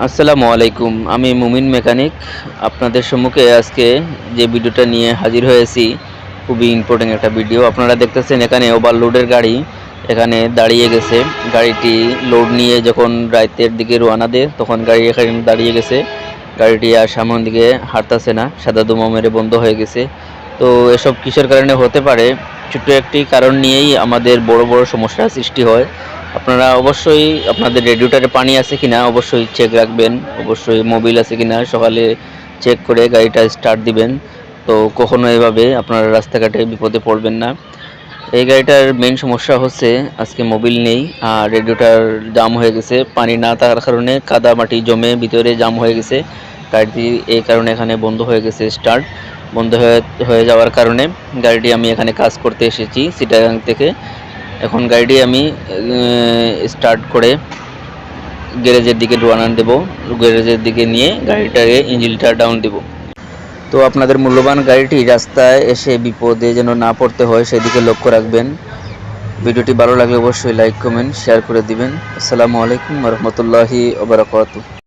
আসসালামু আলাইকুম। আমি মুমিন মেকানিক। আপনাদের সম্মুখে আজকে যে ভিডিওটা নিয়ে হাজির হয়েছি, খুবই ইম্পোর্টেন্ট একটা ভিডিও। আপনারা দেখতেছেন এখানে ওভারলোডের গাড়ি এখানে দাঁড়িয়ে গেছে। গাড়িটি লোড নিয়ে যখন রাইতের দিকে রওনা দেয়, তখন গাড়ি এখানে দাঁড়িয়ে গেছে। গাড়িটি আর সামনের দিকে হাঁটতেছে না, সাদা ধোঁয়া মেরে বন্ধ হয়ে গেছে। তো এসব কিসের কারণে হতে পারে? ছোট্ট একটি কারণ নিয়েই আমাদের বড় বড় সমস্যার সৃষ্টি হয়। আপনারা অবশ্যই আপনাদের রেডিয়েটরে পানি আছে কিনা অবশ্যই চেক রাখবেন। অবশ্যই মোবিল আছে কিনা সকালে চেক করে গাড়িটা স্টার্ট দিবেন। তো কখনো এভাবে আপনারা রাস্তাঘাটে বিপদে পড়বেন না। এই গাড়িটার মেইন সমস্যা হচ্ছে আজকে মোবিল নেই আর রেডিয়েটর জাম হয়ে গেছে। পানি না থাকার কারণে কাদা মাটি জমে ভিতরে জাম হয়ে গেছে। গাড়িটি এই কারণে এখানে বন্ধ হয়ে গেছে, স্টার্ট বন্ধ হয়ে যাওয়ার কারণে গাড়িটি আমি এখানে কাজ করতে এসেছি চিটাগাং থেকে। এখন গাড়িটি আমি স্টার্ট করে গ্যারেজের দিকে রওনা দেব। গ্যারেজের দিকে নিয়ে গাড়িটাকে ইঞ্জিনটা ডাউন দেব। তো আপনাদের মূল্যবান গাড়িটি রাস্তায় এসে বিপদে যেন না পড়তে হয় সেদিকে লক্ষ্য রাখবেন। ভিডিওটি ভালো লাগলে অবশ্যই লাইক কমেন্ট শেয়ার করে দিবেন। আসসালামু আলাইকুম ওয়া রাহমাতুল্লাহি ওয়া বারাকাতুহু।